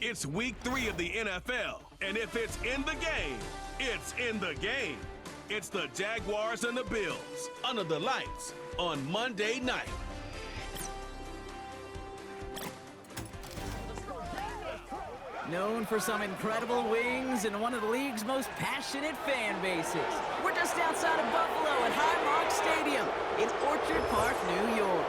It's week 3 of the NFL, and if it's in the game, it's in the game. It's the Jaguars and the Bills under the lights on Monday night. Known for some incredible wings and one of the league's most passionate fan bases. We're just outside of Buffalo at Highmark Stadium in Orchard Park, New York.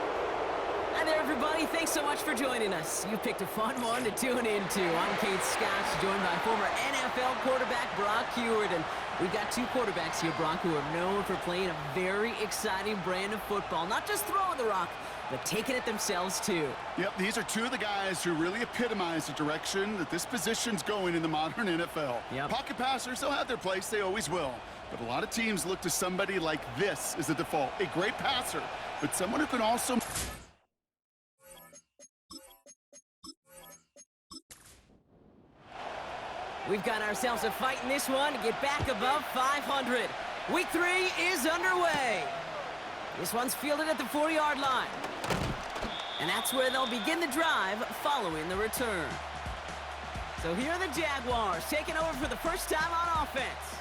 Hi there, everybody. Thanks so much for joining us. You picked a fun one to tune into. I'm Kate Scott, joined by former NFL quarterback Brock Heward. And we've got two quarterbacks here, Brock, who are known for playing a very exciting brand of football. Not just throwing the rock, but taking it themselves, too. Yep, these are two of the guys who really epitomize the direction that this position's going in the modern NFL. Yep. Pocket passers, they'll have their place. They always will. But a lot of teams look to somebody like this as the default. A great passer, but someone who can also... We've got ourselves a fight in this one to get back above 500. Week 3 is underway. This one's fielded at the 4-yard line. And that's where they'll begin the drive following the return. So here are the Jaguars taking over for the first time on offense.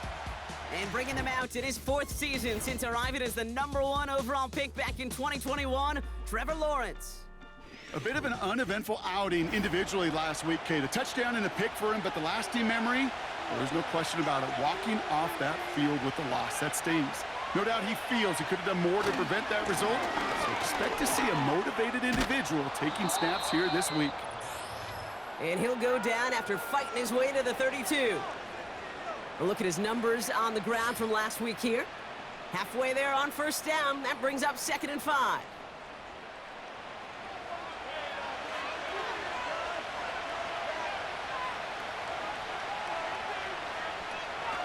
And bringing them out in his 4th season since arriving as the #1 overall pick back in 2021, Trevor Lawrence. A bit of an uneventful outing individually last week, Kate. A touchdown and a pick for him, but the lasting memory, there's no question about it. Walking off that field with a loss, that stings. No doubt he feels he could have done more to prevent that result, so expect to see a motivated individual taking snaps here this week. And he'll go down after fighting his way to the 32. A look at his numbers on the ground from last week here. Halfway there on first down, that brings up 2nd and 5.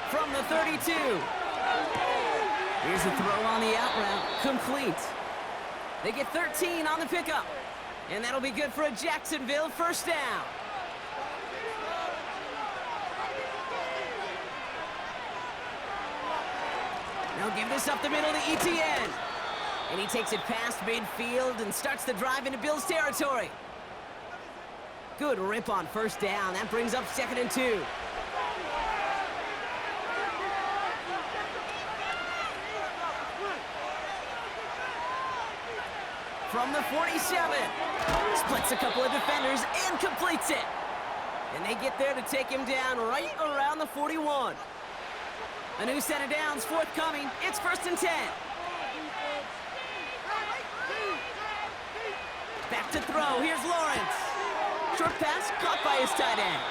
From the 32. Here's a throw on the out route, complete. They get 13 on the pickup, and that'll be good for a Jacksonville first down. They'll give this up the middle to ETN, and he takes it past midfield and starts the drive into Bills territory. Good rip on first down. That brings up 2nd and 2. From the 47, splits a couple of defenders and completes it. And they get there to take him down right around the 41. A new set of downs forthcoming. It's 1st and 10. Back to throw. Here's Lawrence. Short pass caught by his tight end.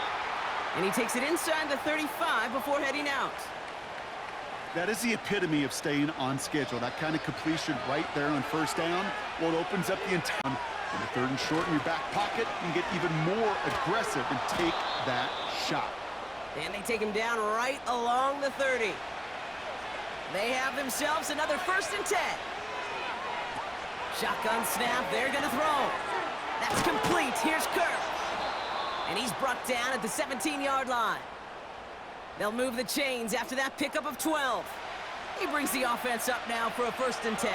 And he takes it inside the 35 before heading out. That is the epitome of staying on schedule. That kind of completion right there on first down. Well, it opens up the entire... In the 3rd and short in your back pocket, you can get even more aggressive and take that shot. And they take him down right along the 30. They have themselves another 1st and 10. Shotgun snap, they're gonna throw. That's complete, here's Kirk. And he's brought down at the 17-yard line. They'll move the chains after that pickup of 12. He brings the offense up now for a 1st and 10.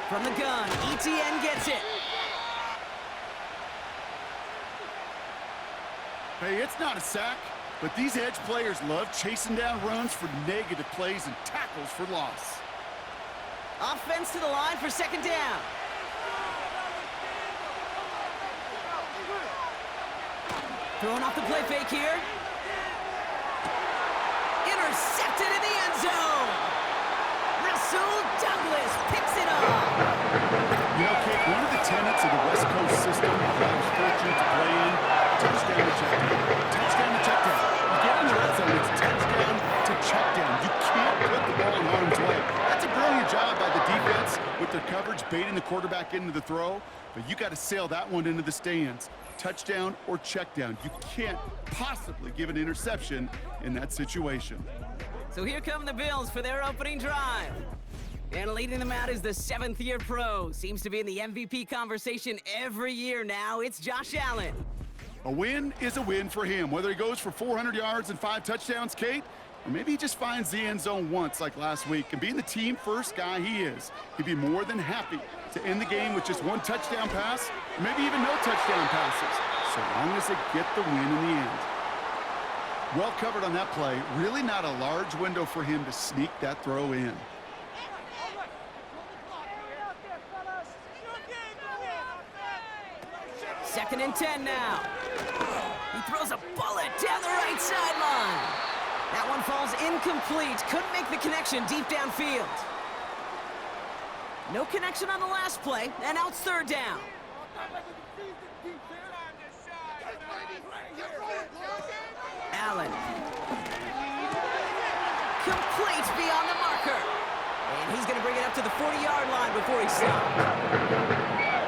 From the gun, ETN gets it. Hey, it's not a sack, but these edge players love chasing down runs for negative plays and tackles for loss. Offense to the line for 2nd down. Throwing off the play fake here. Intercepted in the end zone. Rasul Douglas picks it up. You know, Kate, one of the tenets of the West Coast system that I was fortunate to play in, touchdown to check down. Touchdown to check down. You get in the red zone, it's touchdown to check down. You can't put the ball in harm's way. That's a brilliant job by the defense with their coverage, baiting the quarterback into the throw, but you got to sail that one into the stands. Touchdown or check down. You can't possibly give an interception in that situation. So here come the Bills for their opening drive. And leading them out is the 7th-year pro. Seems to be in the MVP conversation every year now. It's Josh Allen. A win is a win for him, whether he goes for 400 yards and 5 touchdowns, Kate, or maybe he just finds the end zone once like last week. And being the team-first guy he is, he'd be more than happy to end the game with just one touchdown pass, maybe even no touchdown passes, so long as they get the win in the end. Well covered on that play. Really not a large window for him to sneak that throw in. Second and 10 now. He throws a bullet down the right sideline. That one falls incomplete. Couldn't make the connection deep downfield. No connection on the last play, and now it's third down. Allen. Complete beyond the marker. And he's going to bring it up to the 40-yard line before he stops.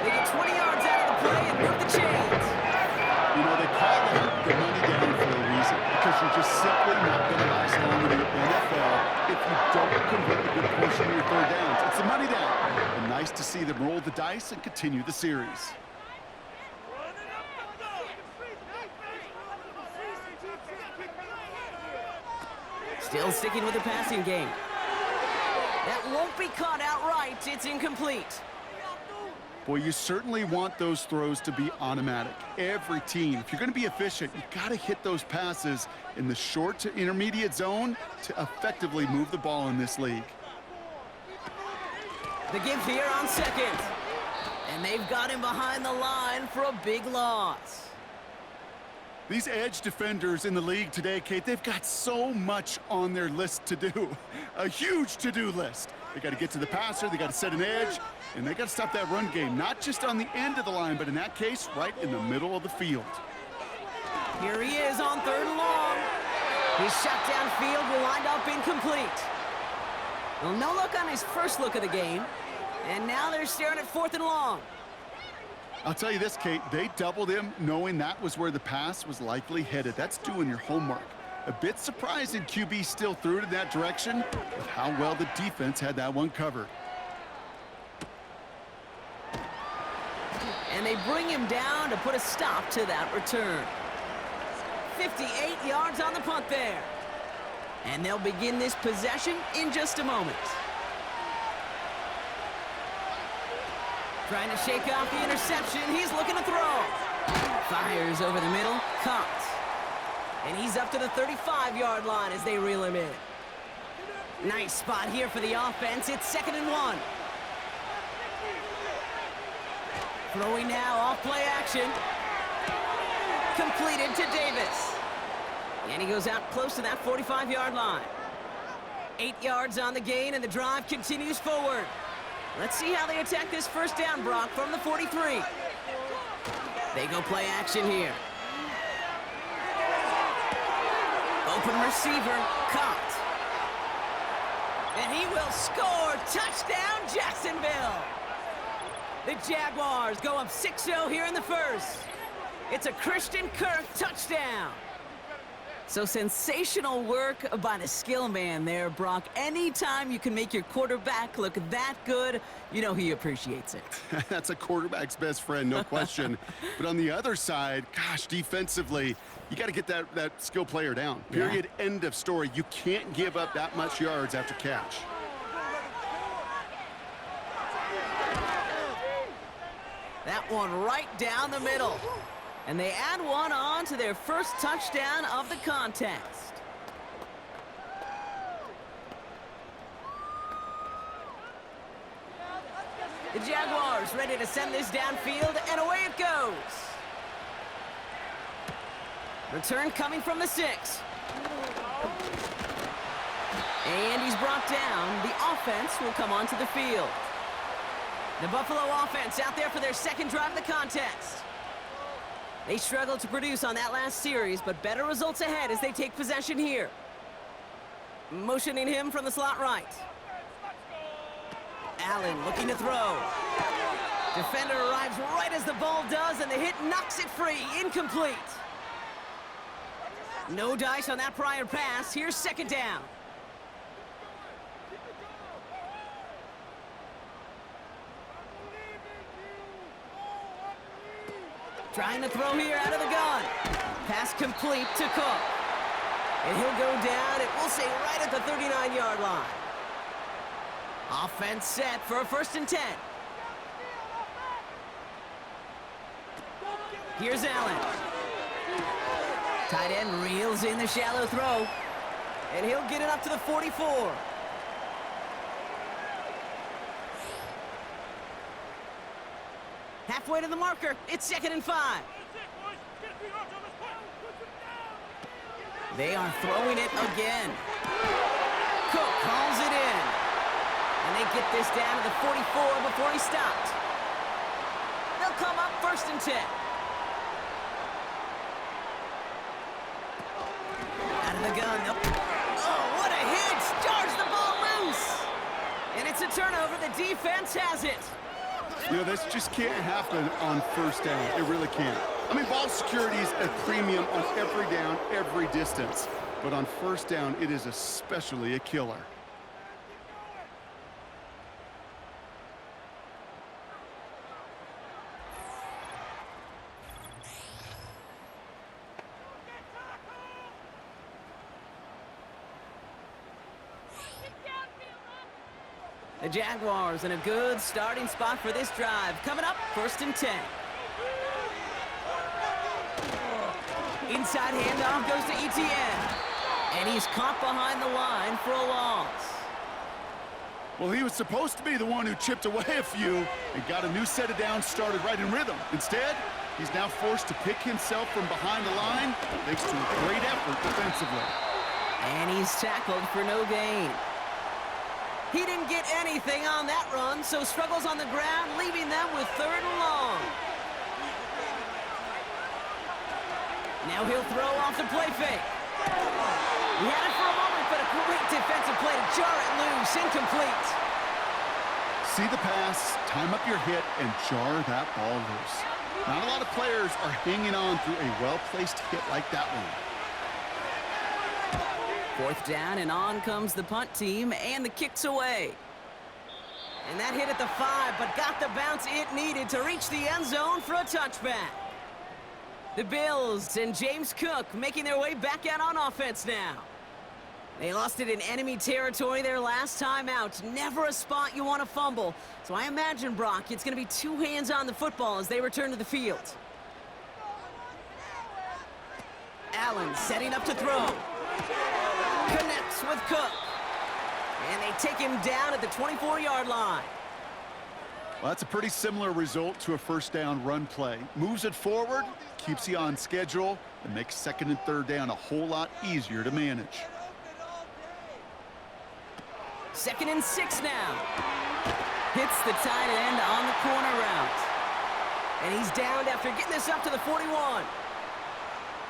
They get 20 yards out of the play and move the chains. You know, they call that the money down for a reason, because you're just simply not going to last long in the NFL if you don't convert a good portion of your third downs. It's the money down. And nice to see them roll the dice and continue the series. Still sticking with the passing game. That won't be caught outright. It's incomplete. Boy, you certainly want those throws to be automatic. Every team, if you're going to be efficient, you got to hit those passes in the short to intermediate zone to effectively move the ball in this league. The give here on second. And they've got him behind the line for a big loss. These edge defenders in the league today, Kate, they've got so much on their list to do. A huge to-do list. They got to get to the passer, they got to set an edge, and they got to stop that run game, not just on the end of the line, but in that case, right in the middle of the field. Here he is on third and long. His shot downfield will wind up incomplete. Well, no look on his first look of the game, and now they're staring at fourth and long. I'll tell you this, Kate, they doubled him knowing that was where the pass was likely headed. That's doing your homework. A bit surprising QB still threw it in that direction with how well the defense had that one covered. And they bring him down to put a stop to that return. 58 yards on the punt there. And they'll begin this possession in just a moment. Trying to shake off the interception. He's looking to throw. Fires over the middle. Caught. And he's up to the 35-yard line as they reel him in. Nice spot here for the offense. It's second and 1. Throwing now off play action. Completed to Davis. And he goes out close to that 45-yard line. 8 yards on the gain, and the drive continues forward. Let's see how they attack this first down, Brock, from the 43. They go play action here. Open receiver, caught. And he will score. Touchdown, Jacksonville. The Jaguars go up 6-0 here in the first. It's a Christian Kirk touchdown. So sensational work by the skill man there, Brock. Anytime you can make your quarterback look that good, you know he appreciates it. That's a quarterback's best friend, no question. But on the other side, gosh, defensively, you got to get that skill player down. Period. Yeah. End of story. You can't give up that much yards after catch. That one right down the middle. And they add one on to their first touchdown of the contest. The Jaguars ready to send this downfield, and away it goes. Return coming from the 6. And he's brought down. The offense will come onto the field. The Buffalo offense out there for their second drive of the contest. They struggled to produce on that last series, but better results ahead as they take possession here. Motioning him from the slot right. Allen looking to throw. Defender arrives right as the ball does, and the hit knocks it free. Incomplete. No dice on that prior pass. Here's second down. Trying to throw here out of the gun. Pass complete to Cook. And he'll go down, it will say right at the 39-yard line. Offense set for a 1st and 10. Here's Allen. Tight end reels in the shallow throw. And he'll get it up to the 44. Halfway to the marker. It's 2nd and 5. They are throwing it again. Cook calls it in. And they get this down to the 44 before he stopped. They'll come up 1st and 10. Out of the gun. Nope. Oh, what a hit! Jars the ball loose. And it's a turnover. The defense has it. You know, this just can't happen on 1st down. It really can't. I mean, ball security is a premium on every down, every distance. But on 1st down, it is especially a killer. The Jaguars in a good starting spot for this drive. Coming up, 1st and 10. Inside handoff goes to Etienne. And he's caught behind the line for a loss. Well, he was supposed to be the one who chipped away a few and got a new set of downs started right in rhythm. Instead, he's now forced to pick himself from behind the line thanks to a great effort defensively. And he's tackled for no gain. He didn't get anything on that run, so struggles on the ground, leaving them with 3rd and long. Now he'll throw off the play fake. He had it for a moment, but a great defensive play to jar it loose, incomplete. See the pass, time up your hit, and jar that ball loose. Not a lot of players are hanging on through a well-placed hit like that one. 4th down, and on comes the punt team, and the kick's away. And that hit at the 5, but got the bounce it needed to reach the end zone for a touchback. The Bills and James Cook making their way back out on offense now. They lost it in enemy territory their last time out. Never a spot you want to fumble. So I imagine, Brock, it's going to be 2 hands on the football as they return to the field. Allen setting up to throw. Connects with Cook. And they take him down at the 24-yard line. Well, that's a pretty similar result to a 1st down run play. Moves it forward, keeps you on schedule, and makes 2nd and 3rd down a whole lot easier to manage. 2nd and 6 now. Hits the tight end on the corner route. And he's downed after getting this up to the 41.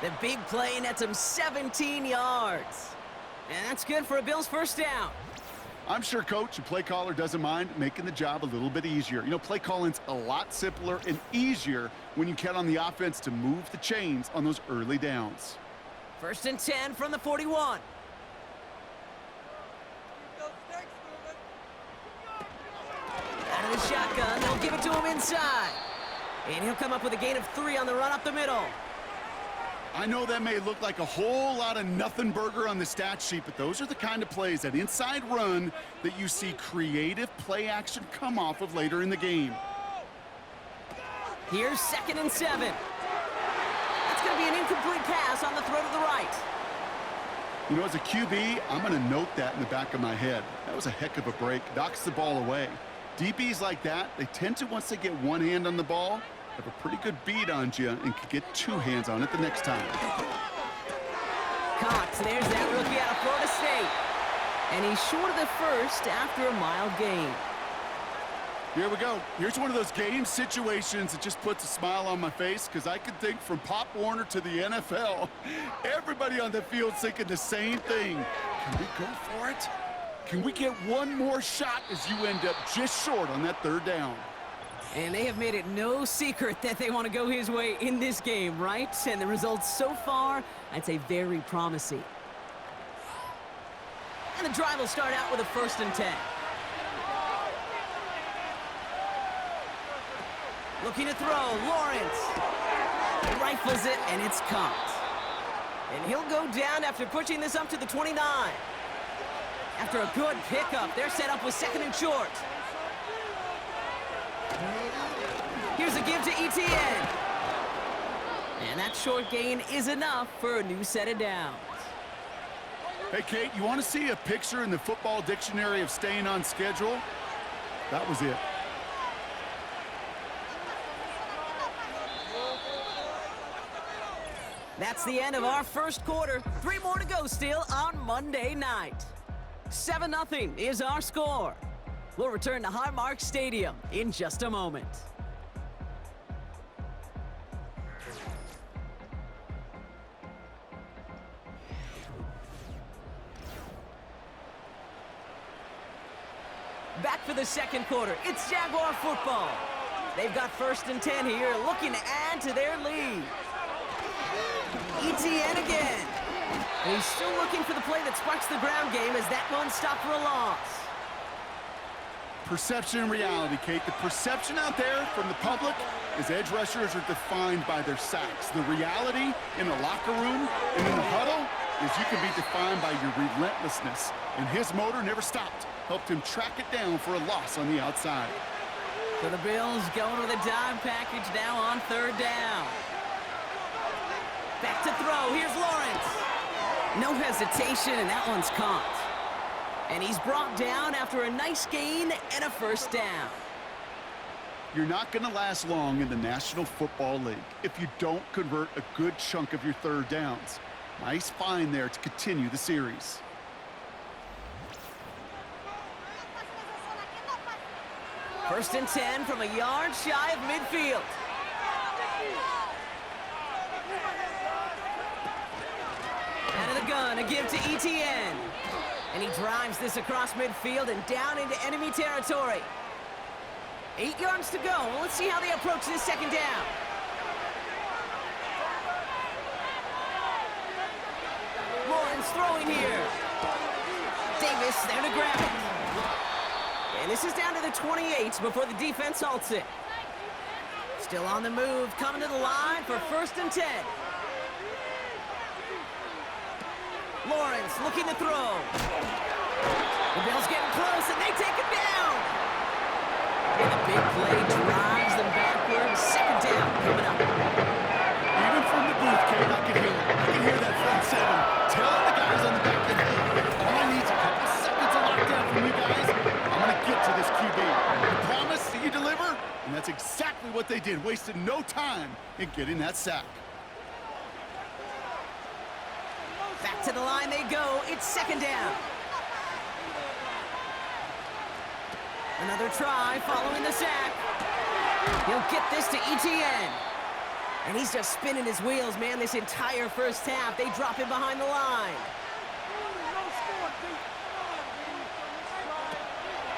The big play nets him 17 yards. And that's good for a Bills 1st down. I'm sure coach and play caller doesn't mind making the job a little bit easier. You know, play calling's a lot simpler and easier when you count on the offense to move the chains on those early downs. 1st and 10 from the 41. Out of the shotgun, they'll give it to him inside. And he'll come up with a gain of 3 on the run up the middle. I know that may look like a whole lot of nothing burger on the stat sheet, but those are the kind of plays, that inside run, that you see creative play action come off of later in the game. Here's 2nd and 7. That's going to be an incomplete pass on the throw to the right. You know, as a QB, I'm going to note that in the back of my head. That was a heck of a break. Knocks the ball away. DBs like that, they tend to, once they get one hand on the ball, have a pretty good beat on you and could get 2 hands on it the next time. Cox, there's that rookie out of Florida State. And he's short of the 1st after a mild gain. Here we go. Here's one of those game situations that just puts a smile on my face, because I can think from Pop Warner to the NFL, everybody on the field's thinking the same thing. Can we go for it? Can we get one more shot as you end up just short on that 3rd down? And they have made it no secret that they want to go his way in this game, right? And the results so far, I'd say very promising. And the drive will start out with a 1st and 10. Looking to throw, Lawrence. Rifles it, and it's caught. And he'll go down after pushing this up to the 29. After a good pickup, they're set up with 2nd and short. Here's a give to Etienne. And that short gain is enough for a new set of downs. Hey, Kate, you want to see a picture in the football dictionary of staying on schedule? That was it. That's the end of our first quarter. 3 more to go still on Monday night. 7-0 is our score. We'll return to Highmark Stadium in just a moment. Back for the second quarter. It's Jaguar football. They've got 1st and 10 here, looking to add to their lead. ETN again. And he's still looking for the play that sparks the ground game as that one stopped for a loss. Perception and reality, Kate. The perception out there from the public is edge rushers are defined by their sacks. The reality in the locker room and in the huddle is you can be defined by your relentlessness. And his motor never stopped. Helped him track it down for a loss on the outside. So the Bills going with a dime package now on 3rd down. Back to throw. Here's Lawrence. No hesitation, and that one's caught. And he's brought down after a nice gain and a 1st down. You're not going to last long in the National Football League if you don't convert a good chunk of your 3rd downs. Nice find there to continue the series. First and 10 from a yard shy of midfield. Out of the gun, a give to ETN. And he drives this across midfield and down into enemy territory. 8 yards to go. Well, let's see how they approach this 2nd down. Lawrence throwing here. Davis there to grab it. And this is down to the 28 before the defense halts it. Still on the move, coming to the line for 1st and 10. Lawrence looking to throw. The Bills getting close, and they take it down. And a big play drives them backwards. 2nd down coming up. Even from the booth, Kate, I can hear that front 7 telling the guys on the back end, all I need is a couple seconds of lockdown from you guys. I'm going to get to this QB. You promise that you deliver? And that's exactly what they did. Wasted no time in getting that sack. Back to the line they go. It's 2nd down. Another try following the sack. He'll get this to ETN. And he's just spinning his wheels, man, this entire 1st half. They drop him behind the line.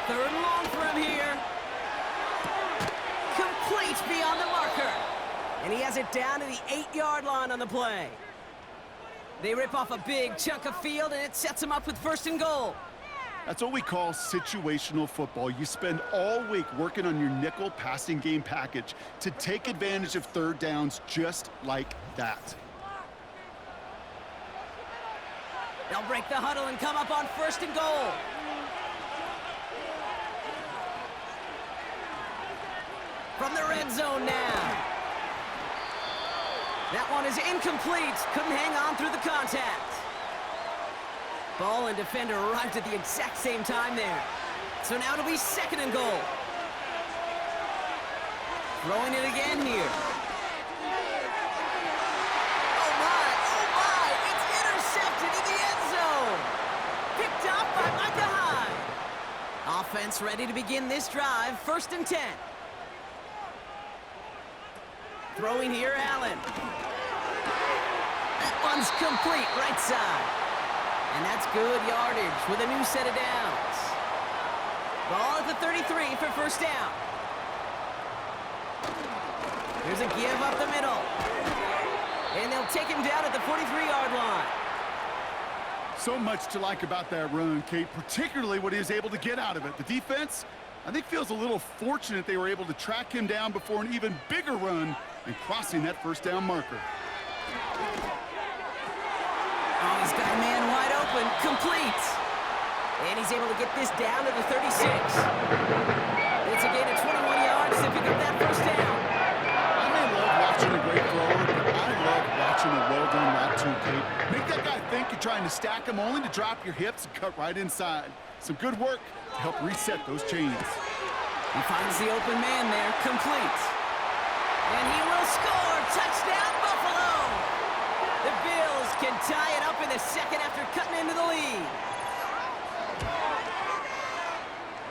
3rd and long for him here. Complete beyond the marker. And he has it down to the 8-yard line on the play. They rip off a big chunk of field, and it sets them up with 1st and goal. That's what we call situational football. You spend all week working on your nickel passing game package to take advantage of 3rd downs just like that. They'll break the huddle and come up on 1st and goal. From the red zone now. That one is incomplete. Couldn't hang on through the contact. Ball and defender arrived at the exact same time there. So now it'll be 2nd and goal. Throwing it again here. Oh my, it's intercepted in the end zone. Picked up by Micah Hyde. Offense ready to begin this drive. 1st and 10. Throwing here, Allen. That one's complete, right side. And that's good yardage with a new set of downs. Ball at the 33 for 1st down. Here's a give up the middle. And they'll take him down at the 43-yard line. So much to like about that run, Kate, particularly what he was able to get out of it. The defense, I think, feels a little fortunate they were able to track him down before an even bigger run and crossing that 1st down marker. Oh, he's got a man wide open, complete. And he's able to get this down to the 36. It's a gain of 21 yards to pick up that 1st down. I may love watching a great thrower, but I trying to stack them only to drop your hips and cut right inside. Some good work to help reset those chains. He finds the open man there, complete. And he will score! Touchdown, Buffalo! The Bills can tie it up in the second after cutting into the lead.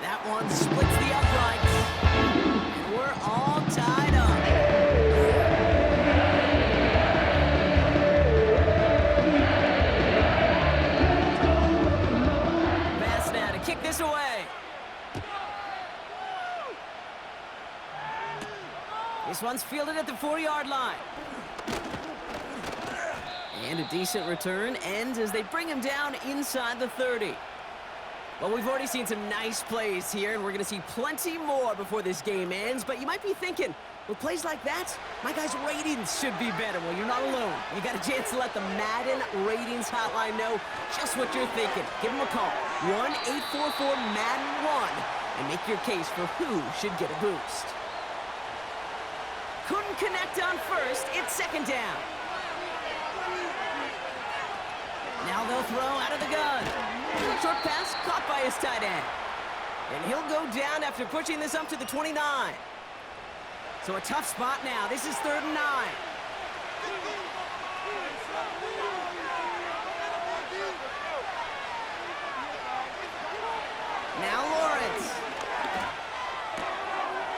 That one splits the uprights. And we're all tied up. Pass now to kick this away. This one's fielded at the 4-yard line. And a decent return ends as they bring him down inside the 30. Well, we've already seen some nice plays here, and we're going to see plenty more before this game ends. But you might be thinking, with plays like that, my guys' ratings should be better. Well, you're not alone. You got a chance to let the Madden ratings hotline know just what you're thinking. Give them a call, 1-844-MADDEN-1, and make your case for who should get a boost. Couldn't connect on first. It's second down. Now they'll throw out of the gun. Short pass caught by his tight end. And he'll go down after pushing this up to the 29. So a tough spot now. This is 3rd and 9. Now Lawrence.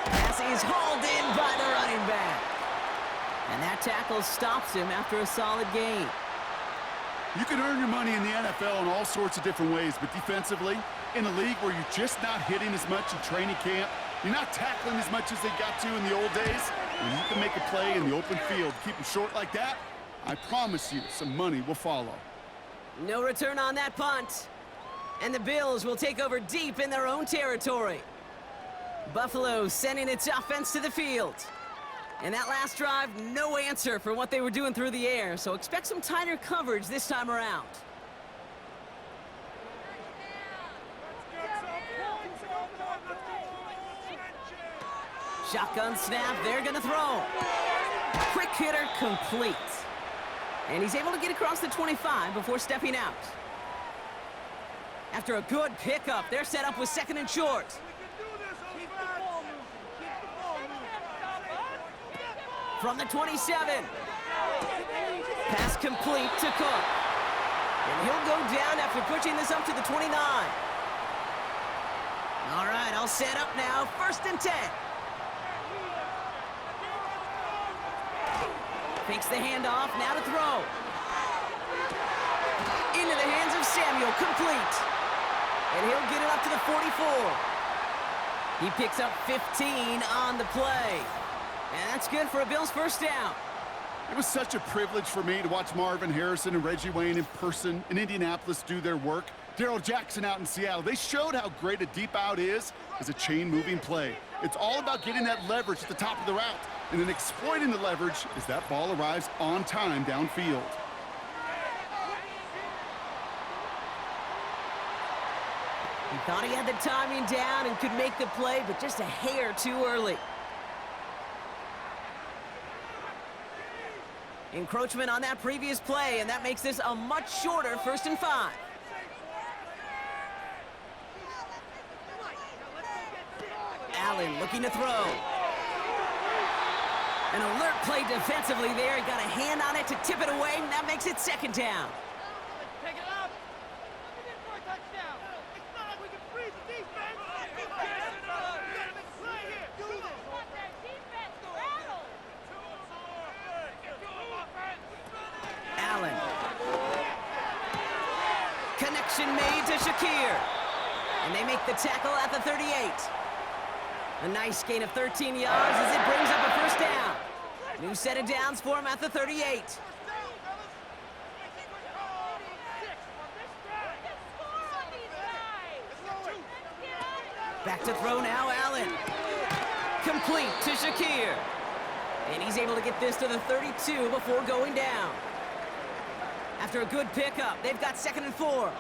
Pass is hauled in by the running back. And that tackle stops him after a solid gain. You can earn your money in the NFL in all sorts of different ways, but defensively, in a league where you're just not hitting as much in training camp, you're not tackling as much as they got to in the old days, when you can make a play in the open field, keep them short like that, I promise you some money will follow. No return on that punt. And the Bills will take over deep in their own territory. Buffalo sending its offense to the field. And that last drive, no answer for what they were doing through the air, so expect some tighter coverage this time around. Shotgun snap, they're gonna throw. Quick hitter complete. And he's able to get across the 25 before stepping out. After a good pickup, they're set up with 2nd and short. From the 27. Pass complete to Cook. And he'll go down after pushing this up to the 29. All right, all set up now. 1st and 10. Fakes the handoff, now to throw. Into the hands of Samuel, complete. And he'll get it up to the 44. He picks up 15 on the play. And that's good for a Bills 1st down. It was such a privilege for me to watch Marvin Harrison and Reggie Wayne in person in Indianapolis do their work. Darrell Jackson out in Seattle. They showed how great a deep out is as a chain-moving play. It's all about getting that leverage at the top of the route and then exploiting the leverage as that ball arrives on time downfield. He thought he had the timing down and could make the play, but just a hair too early. Encroachment on that previous play, and that makes this a much shorter 1st and 5. Allen looking to throw. An alert play defensively there. He got a hand on it to tip it away, and that makes it 2nd down. Allen. Connection made to Shakir. And they make the tackle at the 38. A nice gain of 13 yards as it brings up a 1st down. New set of downs for him at the 38. Back to throw now, Allen. Complete to Shakir. And he's able to get this to the 32 before going down. After a good pickup, they've got 2nd and 4.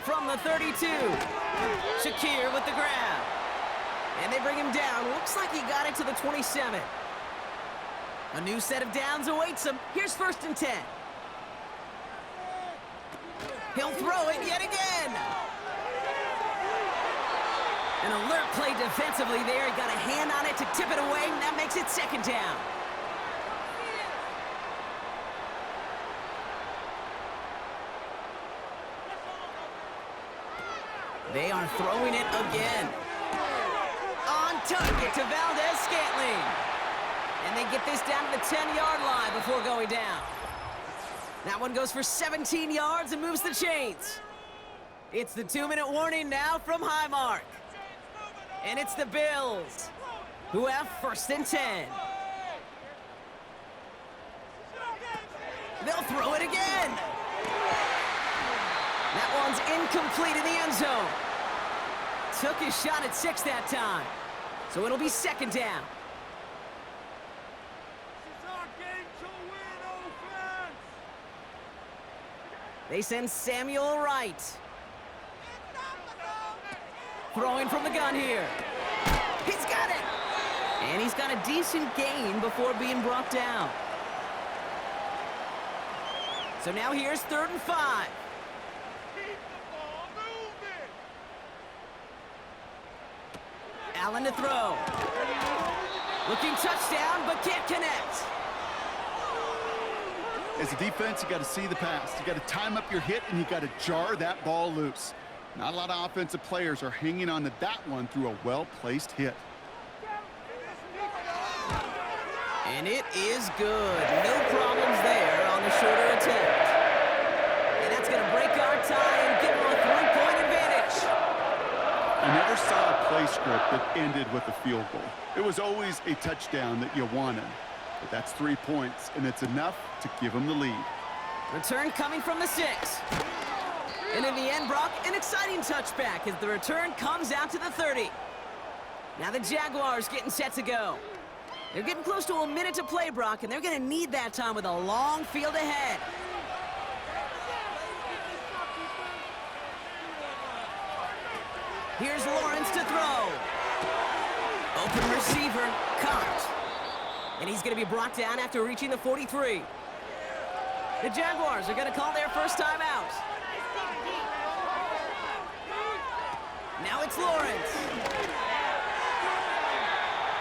From the 32, Shakir with the grab. And they bring him down. Looks like he got it to the 27. A new set of downs awaits him. Here's 1st and 10. He'll throw it yet again. An alert play defensively there. He got a hand on it to tip it away, and that makes it 2nd down. They are throwing it again. On target to Valdez-Scantling. And they get this down to the 10-yard line before going down. That one goes for 17 yards and moves the chains. It's the 2-minute warning now from Highmark. And it's the Bills, who have 1st and 10. They'll throw it again. That one's incomplete in the end zone. Took his shot at 6 that time. So it'll be 2nd down. They send Samuel Wright. Throwing from the gun here. He's got it! And he's got a decent gain before being brought down. So now here's 3rd and 5. Allen to throw. Looking touchdown, but can't connect. As a defense, you got to see the pass. You got to time up your hit, and you got to jar that ball loose. Not a lot of offensive players are hanging on to that one through a well-placed hit. And it is good. No problems there on the shorter attempt. And that's going to break our tie and give them a 3-point advantage. I never saw a play script that ended with a field goal. It was always a touchdown that you wanted. But that's 3 points, and it's enough to give them the lead. Return coming from the 6. And in the end, Brock, an exciting touchback as the return comes out to the 30. Now the Jaguars getting set to go. They're getting close to a minute to play, Brock, and they're going to need that time with a long field ahead. Here's Lawrence to throw. Open receiver, caught. And he's going to be brought down after reaching the 43. The Jaguars are going to call their first time out. Now it's Lawrence.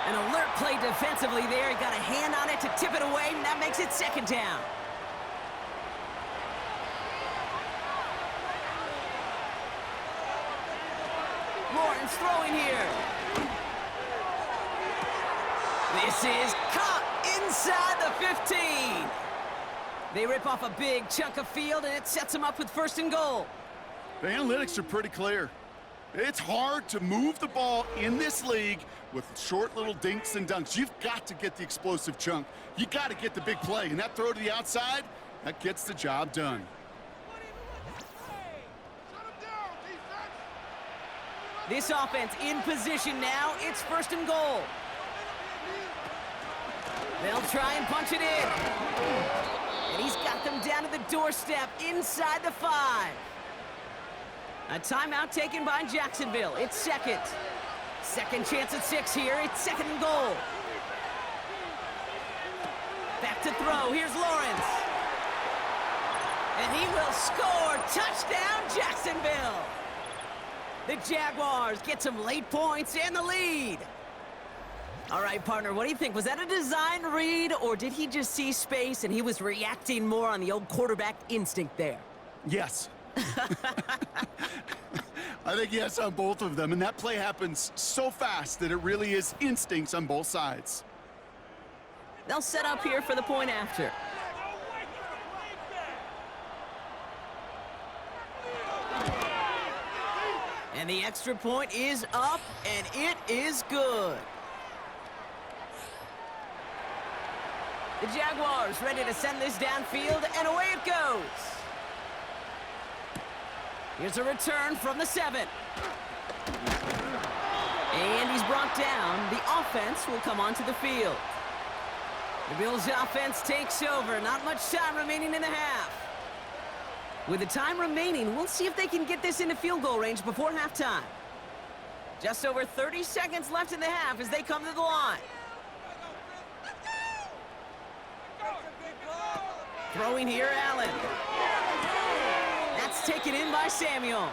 An alert play defensively there. He got a hand on it to tip it away, and that makes it 2nd down. Lawrence throwing here. This is caught inside the 15. They rip off a big chunk of field, and it sets them up with 1st and goal. The analytics are pretty clear. It's hard to move the ball in this league with short little dinks and dunks. You've got to get the explosive chunk. You got to get the big play, and that throw to the outside, that gets the job done. This offense in position now. It's 1st and goal. They'll try and punch it in. And he's got them down to the doorstep inside the 5. A timeout taken by Jacksonville. It's 2nd. Second chance at 6 here. It's 2nd and goal. Back to throw. Here's Lawrence. And he will score. Touchdown, Jacksonville. The Jaguars get some late points and the lead. All right, partner, what do you think? Was that a design read, or did he just see space and he was reacting more on the old quarterback instinct there? Yes. I think yes on both of them, and that play happens so fast that it really is instincts on both sides. They'll set up here for the point after. And the extra point is up, and it is good. The Jaguars ready to send this downfield, and away it goes. Here's a return from the 7. And he's brought down. The offense will come onto the field. The Bills' offense takes over. Not much time remaining in the half. With the time remaining, we'll see if they can get this into field goal range before halftime. Just over 30 seconds left in the half as they come to the line. Throwing here, Allen. That's taken in by Samuel.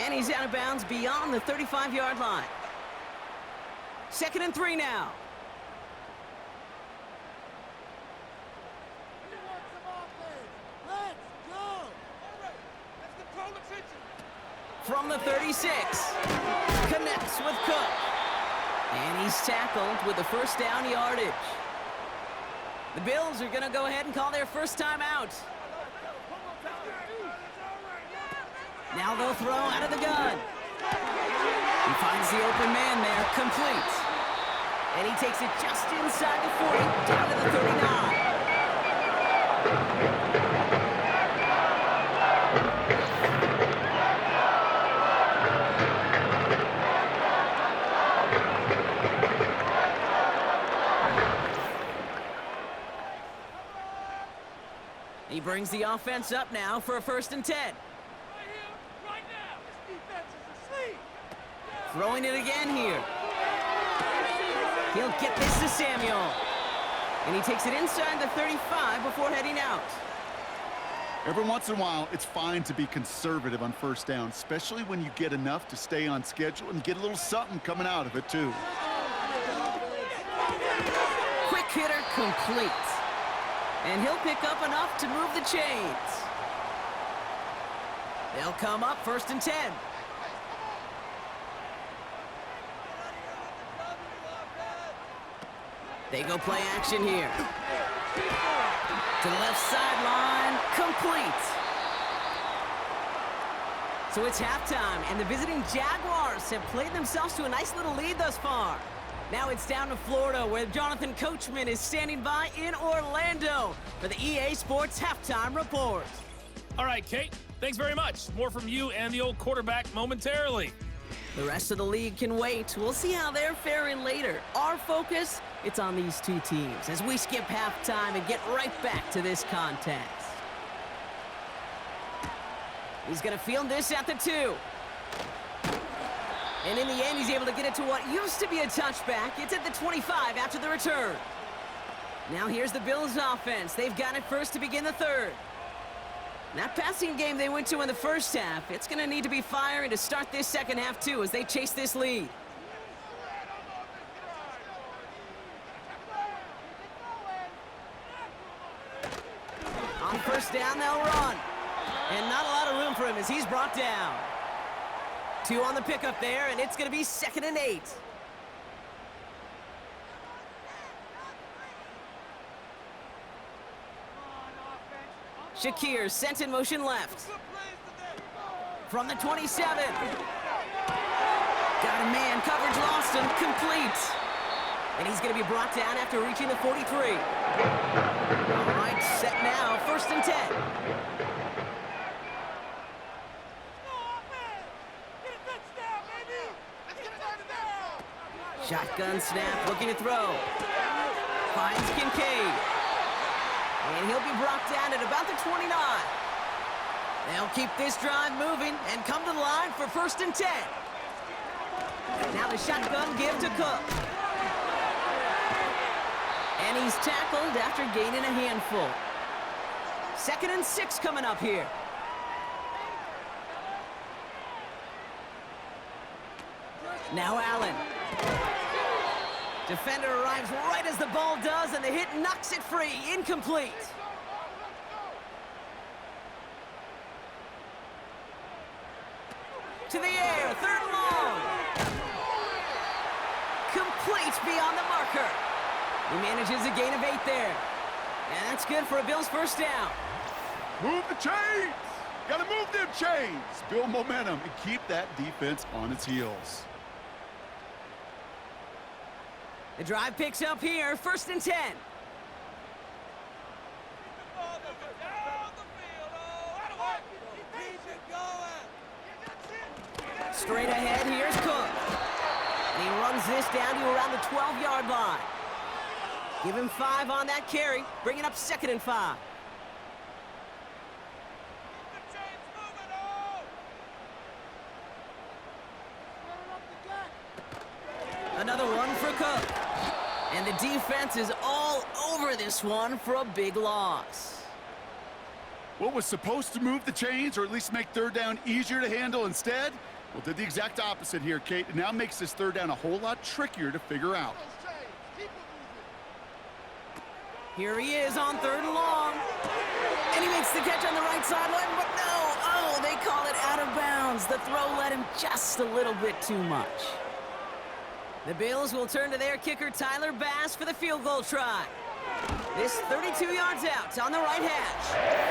And he's out of bounds beyond the 35-yard line. 2nd and 3 now. From the 36, connects with Cook. And he's tackled with the first down yardage. The Bills are going to go ahead and call their first time out. Now they'll throw out of the gun. He finds the open man there, complete. And he takes it just inside the 40, down to the 39. He brings the offense up now for a 1st and 10. Throwing it again here. He'll get this to Samuel. And he takes it inside the 35 before heading out. Every once in a while, it's fine to be conservative on 1st down, especially when you get enough to stay on schedule and get a little something coming out of it, too. Quick hitter complete. And he'll pick up enough to move the chains. They'll come up 1st and 10. They go play action here. To the left sideline, complete. So it's halftime, and the visiting Jaguars have played themselves to a nice little lead thus far. Now it's down to Florida, where Jonathan Coachman is standing by in Orlando for the EA Sports Halftime Report. All right, Kate, thanks very much. More from you and the old quarterback momentarily. The rest of the league can wait. We'll see how they're faring later. Our focus, it's on these two teams as we skip halftime and get right back to this contest. He's going to field this at the 2. And in the end, he's able to get it to what used to be a touchback. It's at the 25 after the return. Now here's the Bills offense. They've got it first to begin the 3rd. That passing game they went to in the first half, it's going to need to be firing to start this second half, too, as they chase this lead. On 1st down, they'll run. And not a lot of room for him as he's brought down. 2 on the pickup there, and it's going to be 2nd and 8. Shakir sent in motion left. From the 27. Got a man, coverage lost him, complete. And he's going to be brought down after reaching the 43. All right, set now, 1st and 10. Shotgun snap, looking to throw. Finds Kincaid. And he'll be brought down at about the 29. They'll keep this drive moving and come to the line for 1st and 10. Now the shotgun give to Cook. And he's tackled after gaining a handful. 2nd and 6 coming up here. Now Allen. Defender arrives right as the ball does, and the hit knocks it free. Incomplete. To the air, 3rd and long. Complete beyond the marker. He manages a gain of 8 there. And that's good for a Bills 1st down. Move the chains! Gotta move them chains! Build momentum and keep that defense on its heels. The drive picks up here, 1st and 10. Straight ahead, here's Cook. And he runs this down to around the 12-yard line. Give him 5 on that carry, bringing up 2nd and 5. Another one for Cook. And the defense is all over this one for a big loss. What was supposed to move the chains or at least make third down easier to handle instead? Well, did the exact opposite here, Kate. It now makes this third down a whole lot trickier to figure out. Here he is on 3rd and long. And he makes the catch on the right sideline, but no! Oh, they call it out of bounds. The throw led him just a little bit too much. The Bills will turn to their kicker, Tyler Bass, for the field goal try. This 32 yards out on the right hash.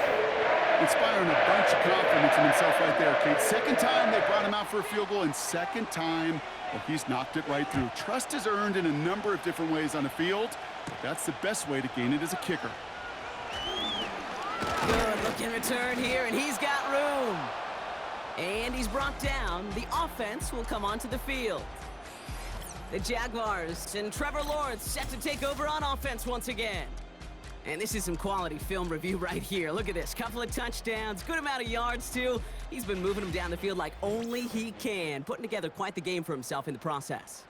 Inspiring a bunch of confidence in himself right there, Kate. Second time they brought him out for a field goal, and second time, well, he's knocked it right through. Trust is earned in a number of different ways on the field, but that's the best way to gain it as a kicker. Good looking return here, and he's got room. And he's brought down. The offense will come onto the field. The Jaguars and Trevor Lawrence set to take over on offense once again. And this is some quality film review right here. Look at this. Couple of touchdowns, good amount of yards, too. He's been moving them down the field like only he can, putting together quite the game for himself in the process.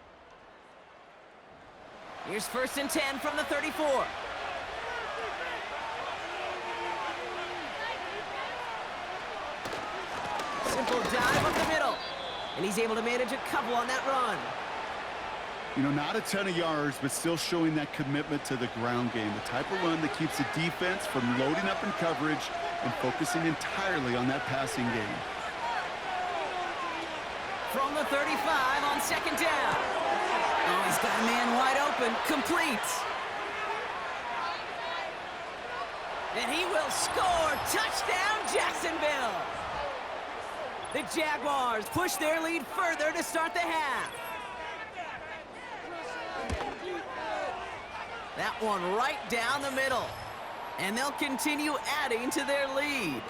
Here's 1st and 10 from the 34. Simple dive up the middle. And he's able to manage a couple on that run. You know, not a ton of yards, but still showing that commitment to the ground game. The type of run that keeps the defense from loading up in coverage and focusing entirely on that passing game. From the 35 on 2nd down. Oh, he's got a man wide open. Complete. And he will score. Touchdown, Jacksonville. The Jaguars push their lead further to start the half. That one right down the middle. And they'll continue adding to their lead.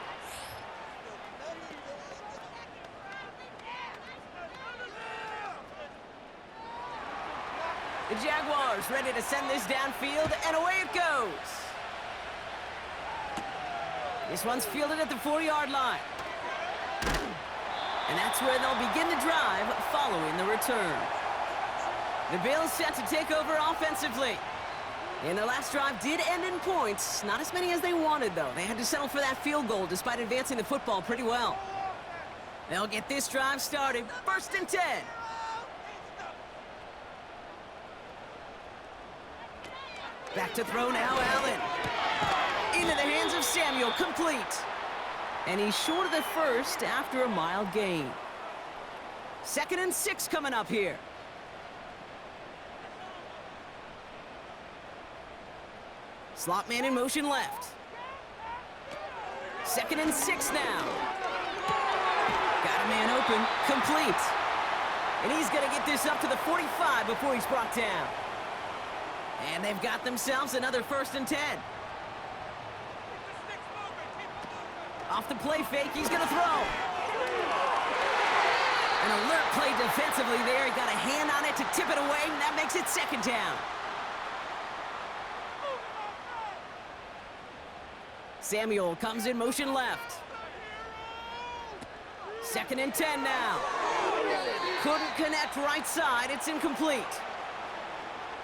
The Jaguars ready to send this downfield, and away it goes. This one's fielded at the 4-yard line. And that's where they'll begin the drive following the return. The Bills set to take over offensively. And their last drive did end in points. Not as many as they wanted, though. They had to settle for that field goal despite advancing the football pretty well. They'll get this drive started. 1st and 10. Back to throw now, Allen. Into the hands of Samuel, complete. And he's short of the first after a mild gain. 2nd and 6 coming up here. Slot man in motion left. 2nd and 6 now. Got a man open, complete. And he's going to get this up to the 45 before he's brought down. And they've got themselves another 1st and 10. Off the play fake, he's going to throw. An alert play defensively there. He got a hand on it to tip it away, and that makes it 2nd down. Samuel comes in motion left. 2nd and 10 now. Couldn't connect right side. It's incomplete.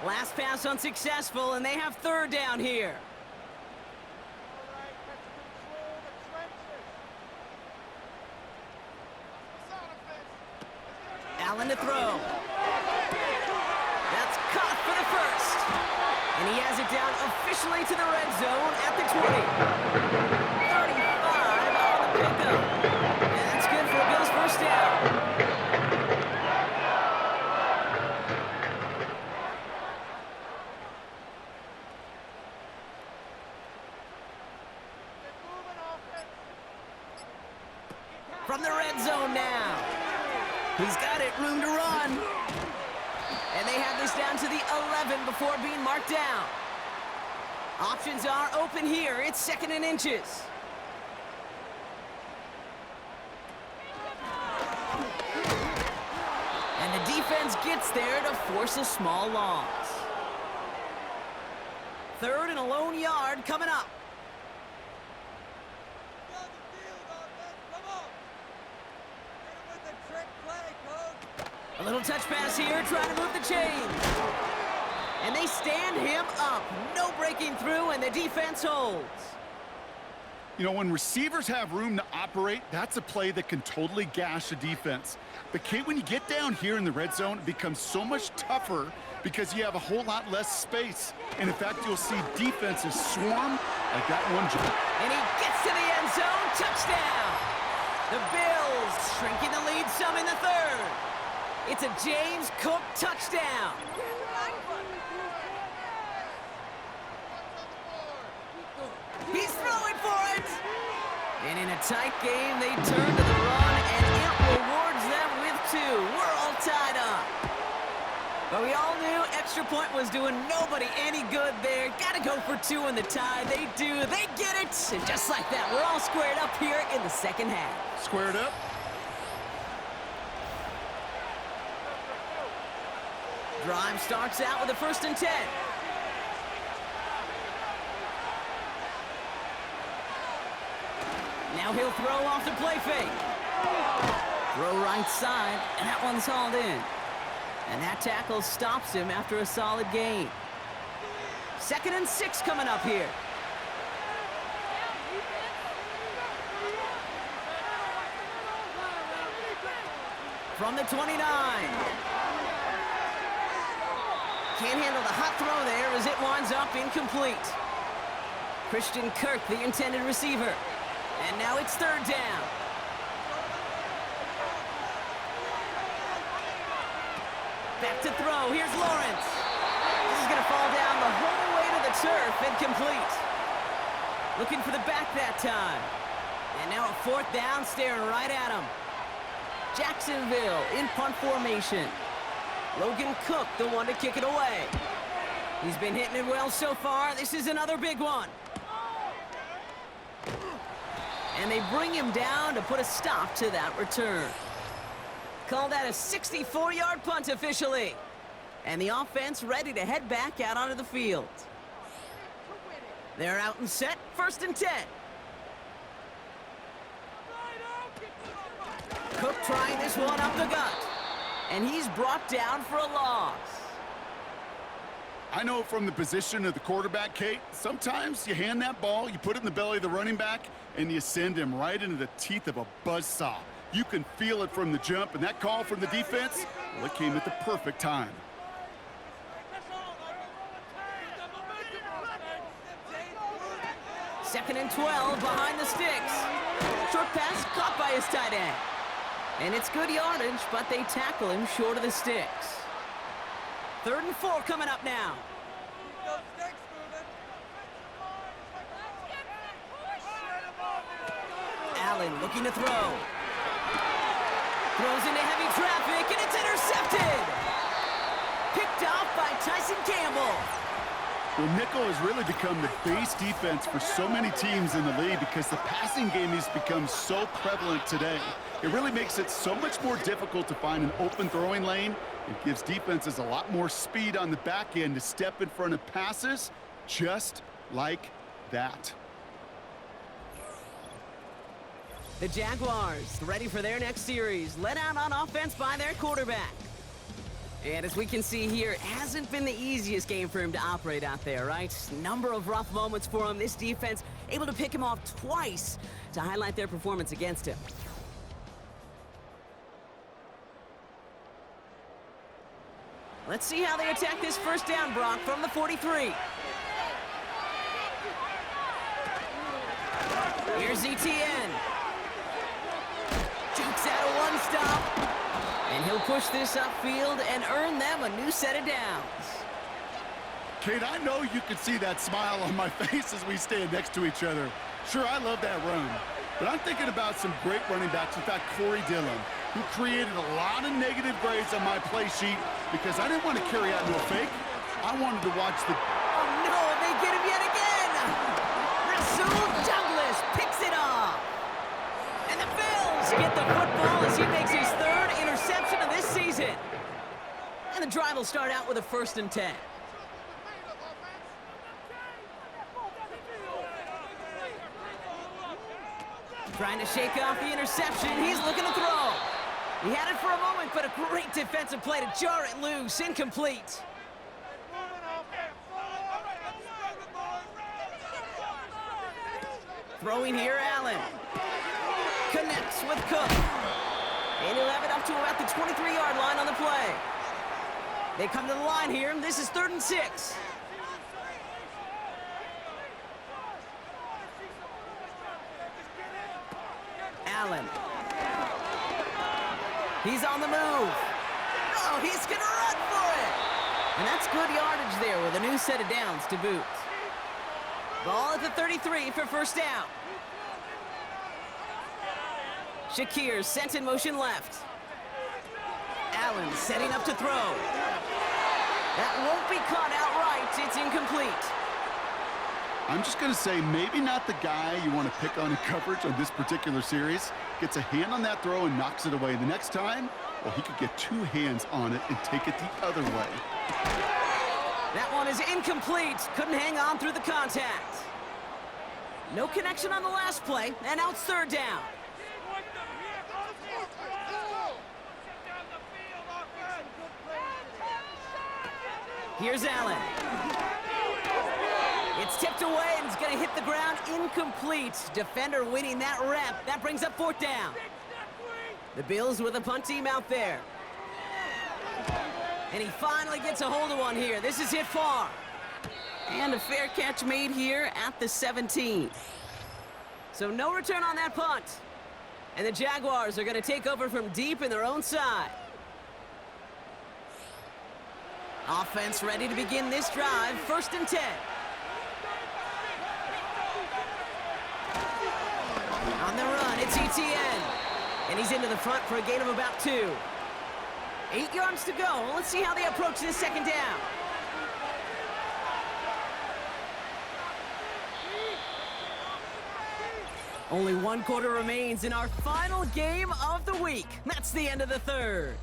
Last pass unsuccessful, and they have 3rd down here. Allen to throw. That's caught for the first. And he has it down officially to the red zone at the 20. 35 on the pickup. And that's good for a Bills 1st down. From the red zone now. He's got it, room to run. And they have this down to the 11 before being marked down. Options are open here. It's 2nd and inches. And the defense gets there to force a small loss. 3rd and a lone yard coming up. A little touch pass here, trying to move the chains. And they stand him up. No breaking through, and the defense holds. You know, when receivers have room to operate, that's a play that can totally gash a defense. But, Kate, when you get down here in the red zone, it becomes so much tougher because you have a whole lot less space. And, in fact, you'll see defenses swarm like that one. And he gets to the end zone. Touchdown! The Bills shrinking the lead some in the third. It's a James Cook touchdown. He's throwing for it! And in a tight game, they turn to the run, and it rewards them with 2. We're all tied up. But we all knew extra point was doing nobody any good there. Got to go for 2 in the tie. They do. They get it. And just like that, we're all squared up here in the second half. Squared up. Drive starts out with a 1st and 10. Now he'll throw off the play fake. Throw right side, and that one's hauled in. And that tackle stops him after a solid gain. 2nd and 6 coming up here. From the 29. Can't handle the hot throw there as it winds up incomplete. Christian Kirk, the intended receiver. And now it's 3rd down. Back to throw. Here's Lawrence. This is going to fall down the whole way to the turf and complete. Looking for the back that time. And now a 4th down, staring right at him. Jacksonville in punt formation. Logan Cook, the one to kick it away. He's been hitting it well so far. This is another big one. And they bring him down to put a stop to that return. Call that a 64-yard punt officially. And the offense ready to head back out onto the field. They're out and set, 1st and 10. Cook trying this one up the gut. And he's brought down for a loss. I know from the position of the quarterback, Kate, sometimes you hand that ball, you put it in the belly of the running back, and you send him right into the teeth of a buzzsaw. You can feel it from the jump, and that call from the defense, well, it came at the perfect time. Second and 12 behind the sticks. Short pass caught by his tight end. And it's good yardage, but they tackle him short of the sticks. 3rd and 4 coming up now. Allen looking to throw. Throws into heavy traffic, and it's intercepted. Picked off by Tyson Campbell. Well, nickel has really become the base defense for so many teams in the league because the passing game has become so prevalent today. It really makes it so much more difficult to find an open throwing lane. It gives defenses a lot more speed on the back end to step in front of passes just like that. The Jaguars ready for their next series, led out on offense by their quarterback. And as we can see here, it hasn't been the easiest game for him to operate out there, right? Number of rough moments for him. This defense able to pick him off twice to highlight their performance against him. Let's see how they attack this 1st down, Brock, from the 43. Here's ETN. Jukes out a 1-stop. And he'll push this upfield and earn them a new set of downs. Kate, I know you can see that smile on my face as we stand next to each other. Sure, I love that run. But I'm thinking about some great running backs. In fact, Corey Dillon, who created a lot of negative grades on my play sheet because I didn't want to carry out no fake. I wanted to watch the... Oh, no, they get him yet again. Rasul Douglas picks it off. And the Bills get the football as he makes his 3rd interception of this season. And the drive will start out with a 1st and 10. Trying to shake off the interception. He's looking to throw. He had it for a moment, but a great defensive play to jar it loose. Incomplete. Throwing here, Allen. Connects with Cook. And he'll have it up to about the 23-yard line on the play. They come to the line here, and this is 3rd and 6. Allen. He's on the move. Oh, he's going to run for it. And that's good yardage there with a new set of downs to boot. Ball at the 33 for first down. Shakir sent in motion left. Allen setting up to throw. That won't be caught outright. It's incomplete. I'm just going to say maybe not the guy you want to pick on in coverage on this particular series. Gets a hand on that throw and knocks it away. The next time, well, he could get 2 hands on it and take it the other way. That one is incomplete. Couldn't hang on through the contact. No connection on the last play, and now it's 3rd down. Here's Allen. It's tipped away, and it's going to hit the ground incomplete. Defender winning that rep. That brings up 4th down. The Bills with a punt team out there. And he finally gets a hold of one here. This is hit far. And a fair catch made here at the 17. So no return on that punt. And the Jaguars are going to take over from deep in their own side. Offense ready to begin this drive. 1st and 10. On the run, it's ETN. And he's into the front for a gain of about 2. 8 yards to go. Let's see how they approach this 2nd down. Only 1 quarter remains in our final game of the week. That's the end of the 3rd.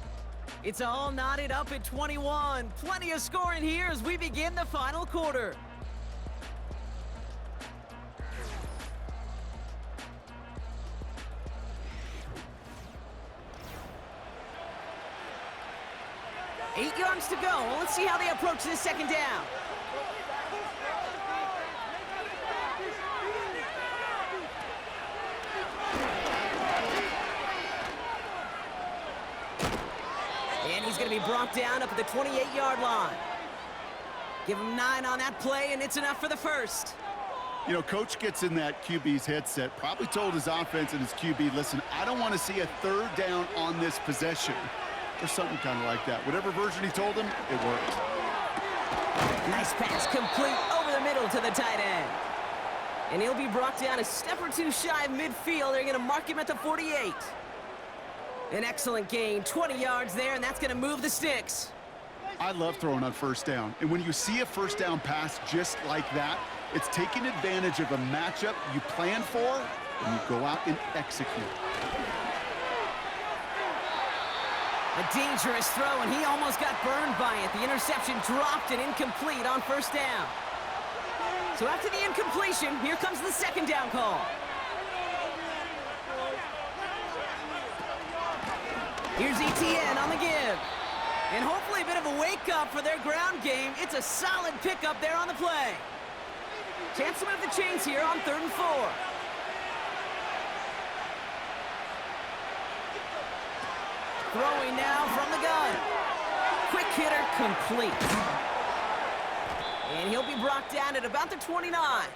It's all knotted up at 21. Plenty of scoring here as we begin the final quarter. Eight yards to go. Let's see how they approach this 2nd down. And he's going to be brought down up at the 28-yard line. Give him 9 on that play, and it's enough for the 1st. You know, coach gets in that QB's headset, probably told his offense and his QB, listen, I don't want to see a 3rd down on this possession. Or something kind of like that. Whatever version he told him, it worked. Nice pass complete over the middle to the tight end. And he'll be brought down a step or 2 shy of midfield. They're going to mark him at the 48. An excellent gain, 20 yards there, and that's going to move the sticks. I love throwing on 1st down. And when you see a 1st down pass just like that, it's taking advantage of a matchup you plan for, and you go out and execute. A dangerous throw, and he almost got burned by it. The interception dropped and incomplete on 1st down. So after the incompletion, here comes the 2nd down call. Here's ETN on the give. And hopefully a bit of a wake-up for their ground game. It's a solid pickup there on the play. Chance to move the chains here on 3rd and 4. Throwing now from the gun. Quick hitter complete. And he'll be brought down at about the 29.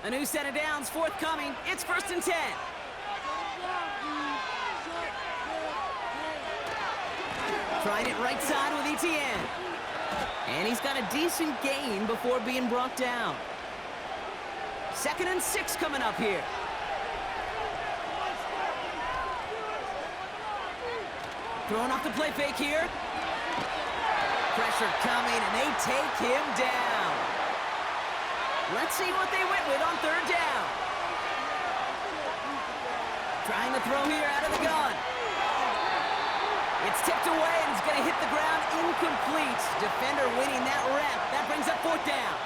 A new set of downs forthcoming. It's 1st and 10. Trying it right side with ETN. And he's got a decent gain before being brought down. 2nd and 6 coming up here. Throwing off the play fake here. Pressure coming, and they take him down. Let's see what they went with on 3rd down. Trying to throw here out of the gun. It's tipped away, and it's going to hit the ground incomplete. Defender winning that rep. That brings up 4th down.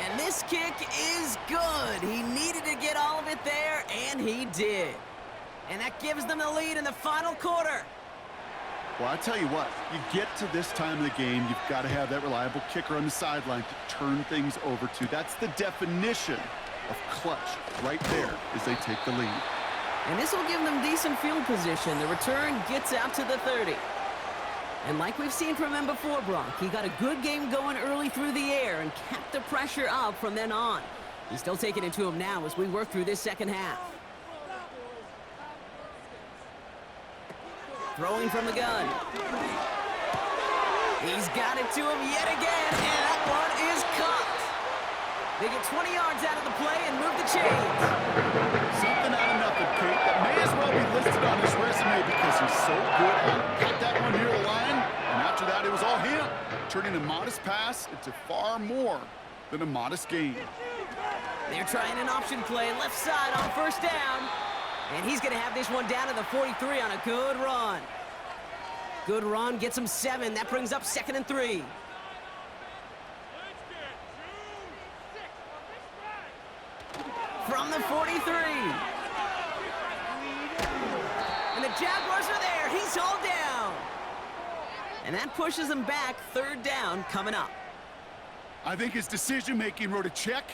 And this kick is good. He needed to get all of it there, and he did. And that gives them the lead in the final quarter. Well, I tell you what, you get to this time of the game, you've got to have that reliable kicker on the sideline to turn things over to. That's the definition of clutch right there as they take the lead. And this will give them decent field position. The return gets out to the 30. And like we've seen from him before, Brock, he got a good game going early through the air and kept the pressure up from then on. He's still taking it to him now as we work through this second half. Throwing from the gun. He's got it to him yet again, and that one is caught. They get 20 yards out of the play and move the chains. Something out of nothing, Kate, that may as well be listed on his resume because he's so good at got that one near the line, and after that it was all him, turning a modest pass into far more than a modest gain. They're trying an option play left side on first down. And he's going to have this one down to the 43 on a good run. Good run, gets him 7. That brings up 2nd and 3. From the 43. And the Jaguars are there. He's all down. And that pushes him back. 3rd down coming up. I think his decision-making wrote a check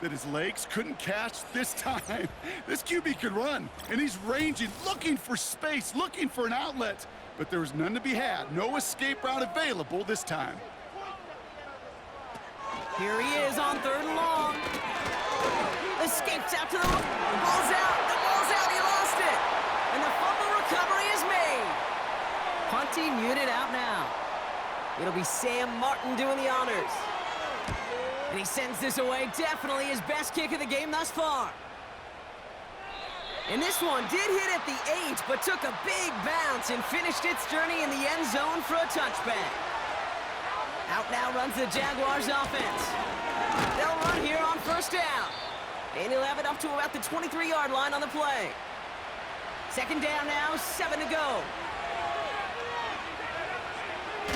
that his legs couldn't catch this time. This QB can run, and he's ranging, looking for space, looking for an outlet. But there was none to be had. No escape route available this time. Here he is on 3rd and long. Escapes out to the ball's out. The ball's out. He lost it. And the fumble recovery is made. Punting unit out now. It'll be Sam Martin doing the honors. And he sends this away. Definitely his best kick of the game thus far. And this one did hit at the 8, but took a big bounce and finished its journey in the end zone for a touchback. Out now runs the Jaguars offense. They'll run here on first down. And he'll have it up to about the 23-yard line on the play. 2nd down now, 7 to go.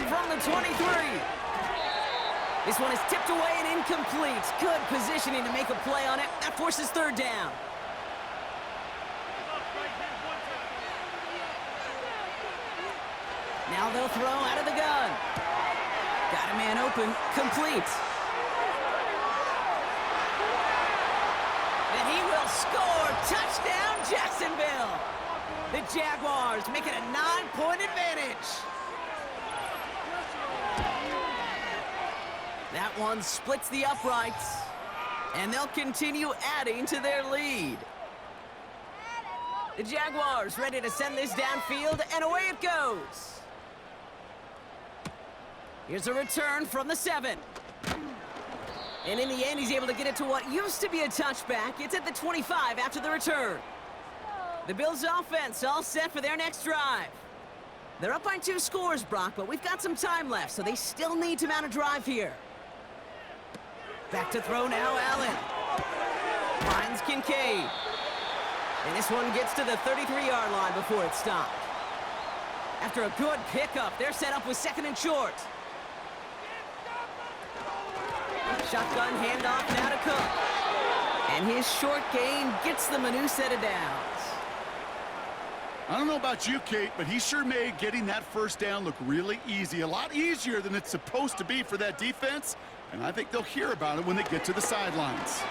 From the 23. This one is tipped away and incomplete. Good positioning to make a play on it. That forces 3rd down. Now they'll throw out of the gun. Got a man open. Complete. And he will score. Touchdown, Jacksonville. The Jaguars make it a 9-point advantage. That one splits the uprights, and they'll continue adding to their lead. The Jaguars ready to send this downfield, and away it goes. Here's a return from the 7. And in the end, he's able to get it to what used to be a touchback. It's at the 25 after the return. The Bills offense all set for their next drive. They're up by 2 scores, Brock, but we've got some time left, so they still need to mount a drive here. Back to throw now, Allen. Finds Kincaid. And this one gets to the 33-yard line before it's stopped. After a good pickup, they're set up with 2nd and short. Shotgun handoff now to Cook. And his short gain gets them a new set of downs. I don't know about you, Kate, but he sure made getting that 1st down look really easy. A lot easier than it's supposed to be for that defense. And I think they'll hear about it when they get to the sidelines.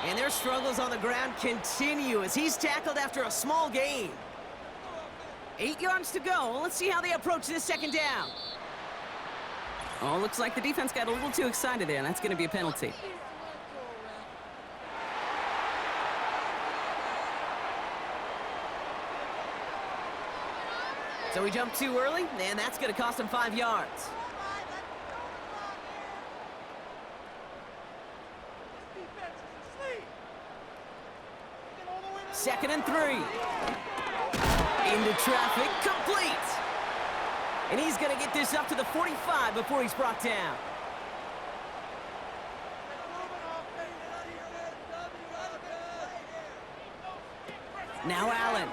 And their struggles on the ground continue as he's tackled after a small gain. 8 yards to go. Let's see how they approach this 2nd down. Oh, looks like the defense got a little too excited there, and that's going to be a penalty. So he jumped too early, and that's going to cost him 5 yards. 2nd and 3. Into traffic, complete. And he's going to get this up to the 45 before he's brought down. Now Allen.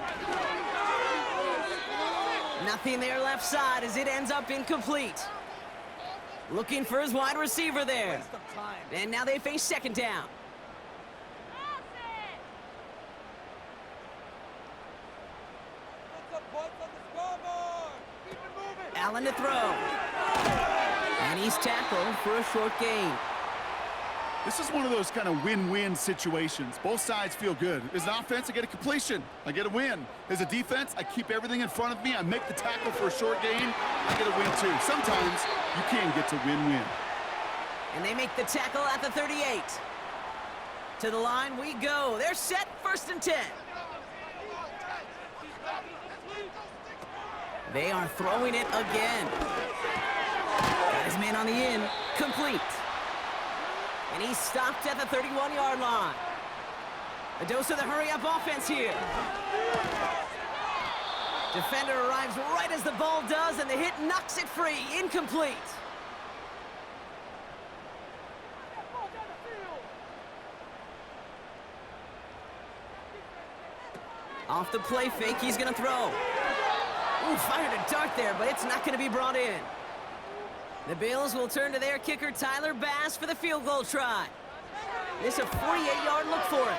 Nothing there left side as it ends up incomplete. Looking for his wide receiver there. And now they face 2nd down. Allen to throw. And he's tackled for a short gain. This is one of those kind of win-win situations. Both sides feel good. As an offense, I get a completion. I get a win. As a defense, I keep everything in front of me. I make the tackle for a short gain. I get a win, too. Sometimes you can get to win-win. And they make the tackle at the 38. To the line we go. They're set, 1st and 10. They are throwing it again. Got his man on the in. Complete. And he's stopped at the 31-yard line. A dose of the hurry-up offense here. Defender arrives right as the ball does, and the hit knocks it free. Incomplete. Off the play fake, he's going to throw. Ooh, fired a dart there, but it's not going to be brought in. The Bills will turn to their kicker, Tyler Bass, for the field goal try. This a 48-yard look for him.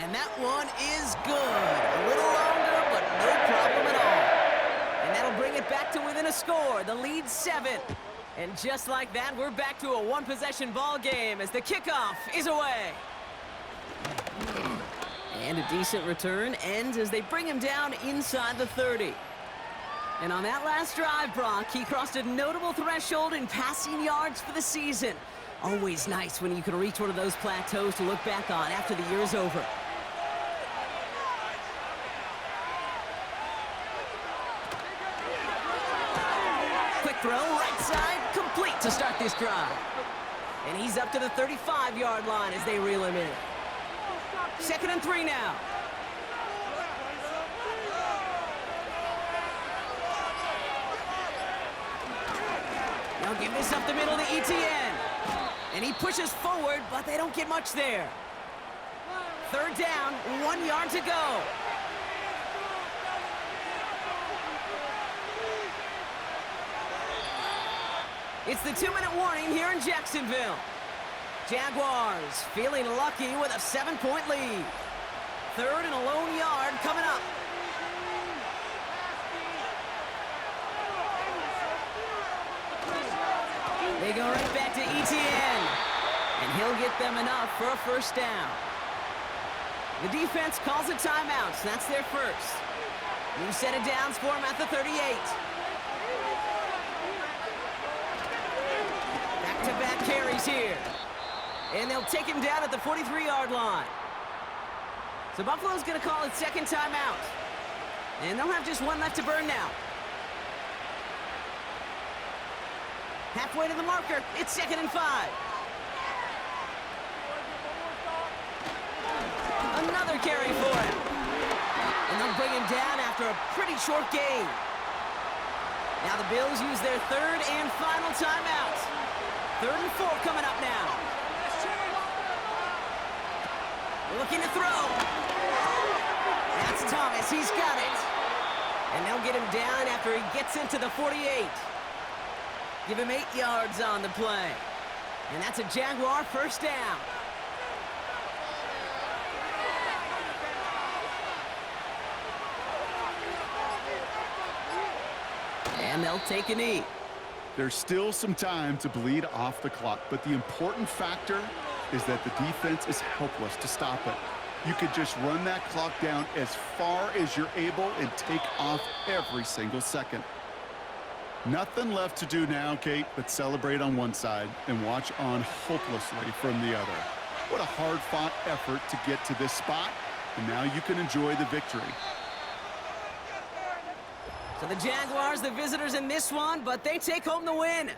And that one is good. A little longer, but no problem at all. And that'll bring it back to within a score. The lead's 7. And just like that, we're back to a one-possession ball game as the kickoff is away. And a decent return ends as they bring him down inside the 30. And on that last drive, Brock, he crossed a notable threshold in passing yards for the season. Always nice when you can reach one of those plateaus to look back on after the year's over. Quick throw, right side, complete to start this drive. And he's up to the 35-yard line as they reel him in. 2nd and 3 now. They'll give this up the middle to ETN. And he pushes forward, but they don't get much there. 3rd down, 1 yard to go. It's the 2-minute warning here in Jacksonville. Jaguars feeling lucky with a 7-point lead. 3rd and a lone yard coming up. They go right back to ETN. And he'll get them enough for a 1st down. The defense calls a timeout. So that's their first. New set of downs for him at the 38. Back-to-back carries here. And they'll take him down at the 43-yard line. So Buffalo's going to call it 2nd timeout. And they'll have just one left to burn now. Halfway to the marker, it's 2nd and 5. Another carry for him. And they'll bring him down after a pretty short gain. Now the Bills use their 3rd and final timeout. 3rd and 4 coming up now. Looking to throw. That's Thomas, he's got it. And they'll get him down after he gets into the 48. Give him 8 yards on the play. And that's a Jaguar 1st down. And they'll take a knee. There's still some time to bleed off the clock, but the important factor is that the defense is helpless to stop it. You could just run that clock down as far as you're able and take off every single second. Nothing left to do now, Kate, but celebrate on one side and watch on hopelessly from the other. What a hard-fought effort to get to this spot, and now you can enjoy the victory. So the Jaguars, the visitors in this one, but they take home the win.